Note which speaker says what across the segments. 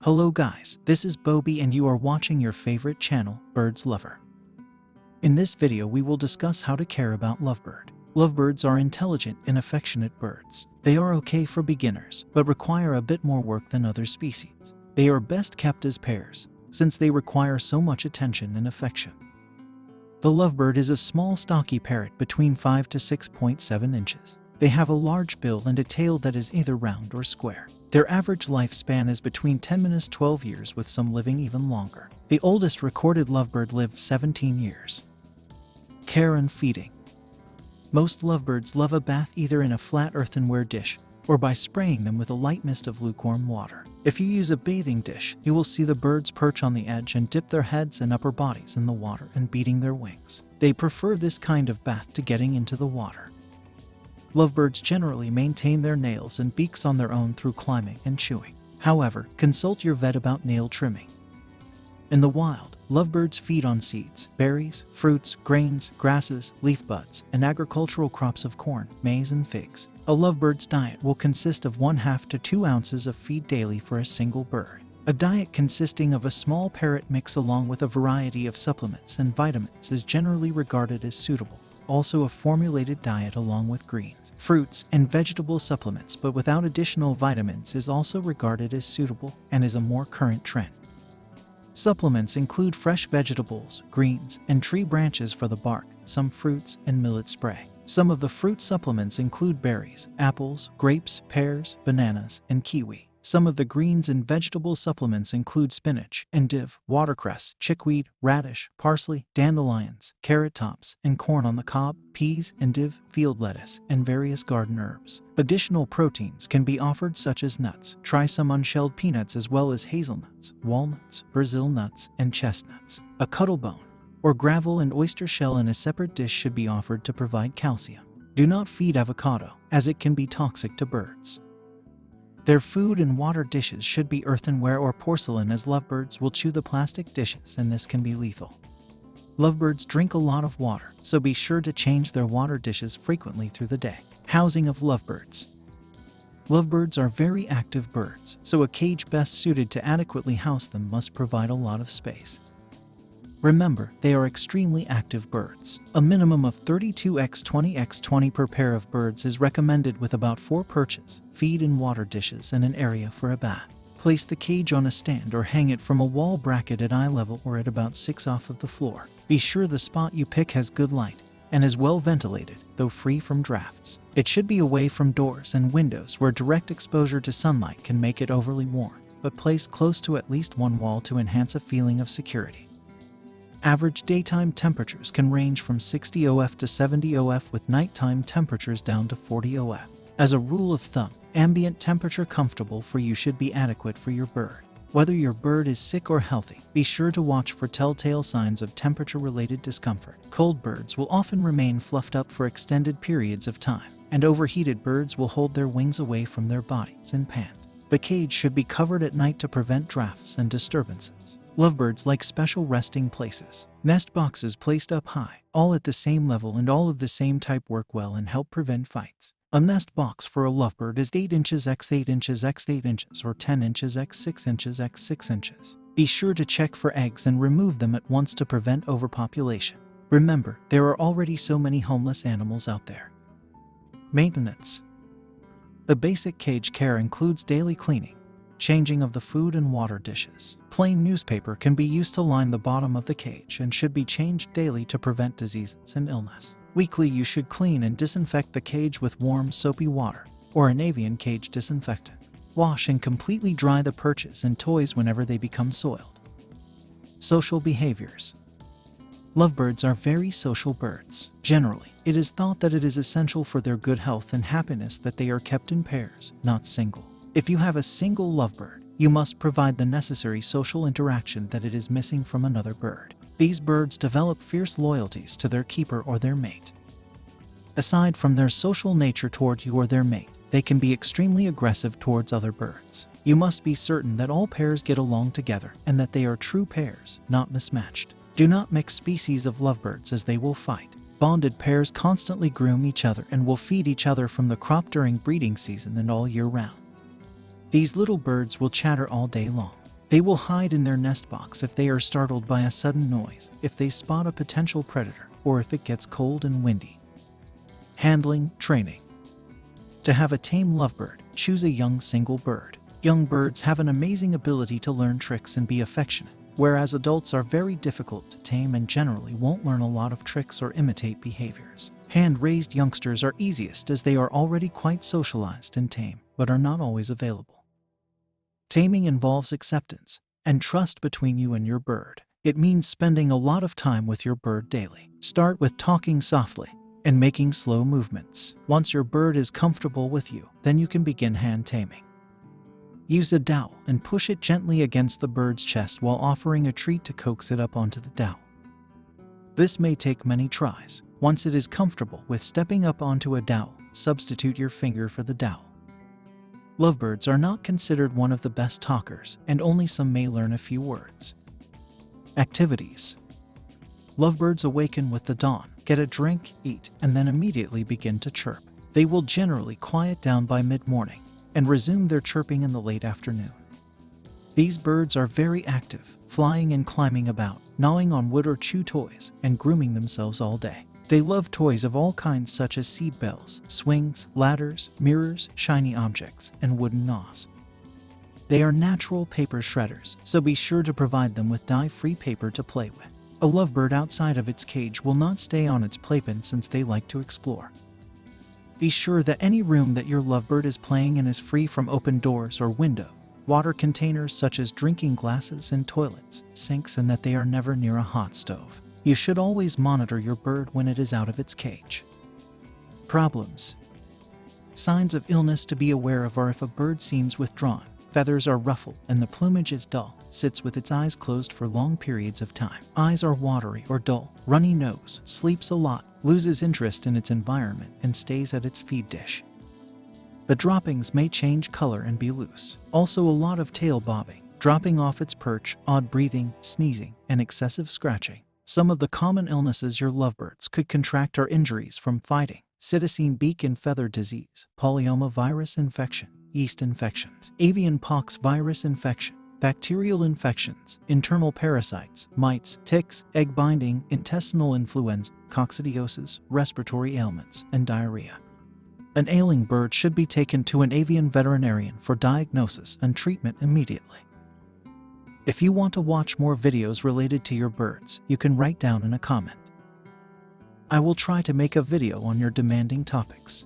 Speaker 1: Hello guys, this is Bobby and you are watching your favorite channel, Birds Lover. In this video we will discuss how to care about Lovebird. Lovebirds are intelligent and affectionate birds. They are okay for beginners, but require a bit more work than other species. They are best kept as pairs, since they require so much attention and affection. The Lovebird is a small stocky parrot between 5 to 6.7 inches. They have a large bill and a tail that is either round or square. Their average lifespan is between 10 to 12 years, with some living even longer. The oldest recorded Lovebird lived 17 years. Care and feeding. Most Lovebirds love a bath either in a flat earthenware dish or by spraying them with a light mist of lukewarm water. If you use a bathing dish, you will see the birds perch on the edge and dip their heads and upper bodies in the water and beating their wings. They prefer this kind of bath to getting into the water. Lovebirds generally maintain their nails and beaks on their own through climbing and chewing. However, consult your vet about nail trimming. In the wild, Lovebirds feed on seeds, berries, fruits, grains, grasses, leaf buds, and agricultural crops of corn, maize, and figs. A Lovebird's diet will consist of 1/2 to 2 ounces of feed daily for a single bird. A diet consisting of a small parrot mix along with a variety of supplements and vitamins is generally regarded as suitable. Also, a formulated diet along with greens, fruits, and vegetable supplements but without additional vitamins is also regarded as suitable and is a more current trend. Supplements include fresh vegetables, greens, and tree branches for the bark, some fruits, and millet spray. Some of the fruit supplements include berries, apples, grapes, pears, bananas, and kiwi. Some of the greens and vegetable supplements include spinach, endive, watercress, chickweed, radish, parsley, dandelions, carrot tops, and corn on the cob, peas, endive, field lettuce, and various garden herbs. Additional proteins can be offered such as nuts. Try some unshelled peanuts as well as hazelnuts, walnuts, Brazil nuts, and chestnuts. A cuttlebone, or gravel and oyster shell in a separate dish should be offered to provide calcium. Do not feed avocado, as it can be toxic to birds. Their food and water dishes should be earthenware or porcelain, as Lovebirds will chew the plastic dishes and this can be lethal. Lovebirds drink a lot of water, so be sure to change their water dishes frequently through the day. Housing of Lovebirds. Lovebirds are very active birds, so a cage best suited to adequately house them must provide a lot of space. Remember, they are extremely active birds. A minimum of 32x20x20 per pair of birds is recommended, with about 4 perches, feed and water dishes, and an area for a bath. Place the cage on a stand or hang it from a wall bracket at eye level or at about 6 off of the floor. Be sure the spot you pick has good light and is well ventilated, though free from drafts. It should be away from doors and windows where direct exposure to sunlight can make it overly warm, but placed close to at least one wall to enhance a feeling of security. Average daytime temperatures can range from 60 OF to 70 OF, with nighttime temperatures down to 40 OF. As a rule of thumb, ambient temperature comfortable for you should be adequate for your bird. Whether your bird is sick or healthy, be sure to watch for telltale signs of temperature-related discomfort. Cold birds will often remain fluffed up for extended periods of time, and overheated birds will hold their wings away from their bodies and pant. The cage should be covered at night to prevent drafts and disturbances. Lovebirds like special resting places. Nest boxes placed up high, all at the same level and all of the same type, work well and help prevent fights. A nest box for a Lovebird is 8 inches x 8 inches x 8 inches or 10 inches x 6 inches x 6 inches. Be sure to check for eggs and remove them at once to prevent overpopulation. Remember, there are already so many homeless animals out there. Maintenance. The basic cage care includes daily cleaning, changing of the food and water dishes. Plain newspaper can be used to line the bottom of the cage and should be changed daily to prevent diseases and illness. Weekly you should clean and disinfect the cage with warm soapy water or an avian cage disinfectant. Wash and completely dry the perches and toys whenever they become soiled. Social behaviors. Lovebirds are very social birds. Generally, it is thought that it is essential for their good health and happiness that they are kept in pairs, not single. If you have a single Lovebird, you must provide the necessary social interaction that it is missing from another bird. These birds develop fierce loyalties to their keeper or their mate. Aside from their social nature toward you or their mate, they can be extremely aggressive towards other birds. You must be certain that all pairs get along together and that they are true pairs, not mismatched. Do not mix species of Lovebirds, as they will fight. Bonded pairs constantly groom each other and will feed each other from the crop during breeding season and all year round. These little birds will chatter all day long. They will hide in their nest box if they are startled by a sudden noise, if they spot a potential predator, or if it gets cold and windy. Handling, training. To have a tame lovebird, choose a young single bird. Young birds have an amazing ability to learn tricks and be affectionate, whereas adults are very difficult to tame and generally won't learn a lot of tricks or imitate behaviors. Hand-raised youngsters are easiest as they are already quite socialized and tame, but are not always available. Taming involves acceptance and trust between you and your bird. It means spending a lot of time with your bird daily. Start with talking softly and making slow movements. Once your bird is comfortable with you, then you can begin hand taming. Use a dowel and push it gently against the bird's chest while offering a treat to coax it up onto the dowel. This may take many tries. Once it is comfortable with stepping up onto a dowel, substitute your finger for the dowel. Lovebirds are not considered one of the best talkers, and only some may learn a few words. Activities. Lovebirds awaken with the dawn, get a drink, eat, and then immediately begin to chirp. They will generally quiet down by mid-morning and resume their chirping in the late afternoon. These birds are very active, flying and climbing about, gnawing on wood or chew toys, and grooming themselves all day. They love toys of all kinds such as seat bells, swings, ladders, mirrors, shiny objects, and wooden gnaws. They are natural paper shredders, so be sure to provide them with dye-free paper to play with. A lovebird outside of its cage will not stay on its playpen since they like to explore. Be sure that any room that your lovebird is playing in is free from open doors or window, water containers such as drinking glasses and toilets, sinks, and that they are never near a hot stove. You should always monitor your bird when it is out of its cage. Problems. Signs of illness to be aware of are if a bird seems withdrawn, feathers are ruffled, and the plumage is dull, sits with its eyes closed for long periods of time. Eyes are watery or dull, runny nose, sleeps a lot, loses interest in its environment, and stays at its feed dish. The droppings may change color and be loose. Also a lot of tail bobbing, dropping off its perch, odd breathing, sneezing, and excessive scratching. Some of the common illnesses your lovebirds could contract are injuries from fighting, cytosine beak and feather disease, polyoma virus infection, yeast infections, avian pox virus infection, bacterial infections, internal parasites, mites, ticks, egg binding, intestinal influenza, coccidiosis, respiratory ailments, and diarrhea. An ailing bird should be taken to an avian veterinarian for diagnosis and treatment immediately. If you want to watch more videos related to your birds, you can write down in a comment. I will try to make a video on your demanding topics.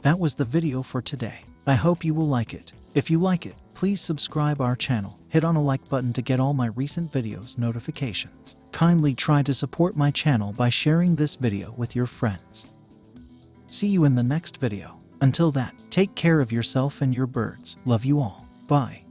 Speaker 1: That was the video for today. I hope you will like it. If you like it, please subscribe our channel, hit on a like button to get all my recent videos notifications. Kindly try to support my channel by sharing this video with your friends. See you in the next video. Until that, take care of yourself and your birds. Love you all. Bye.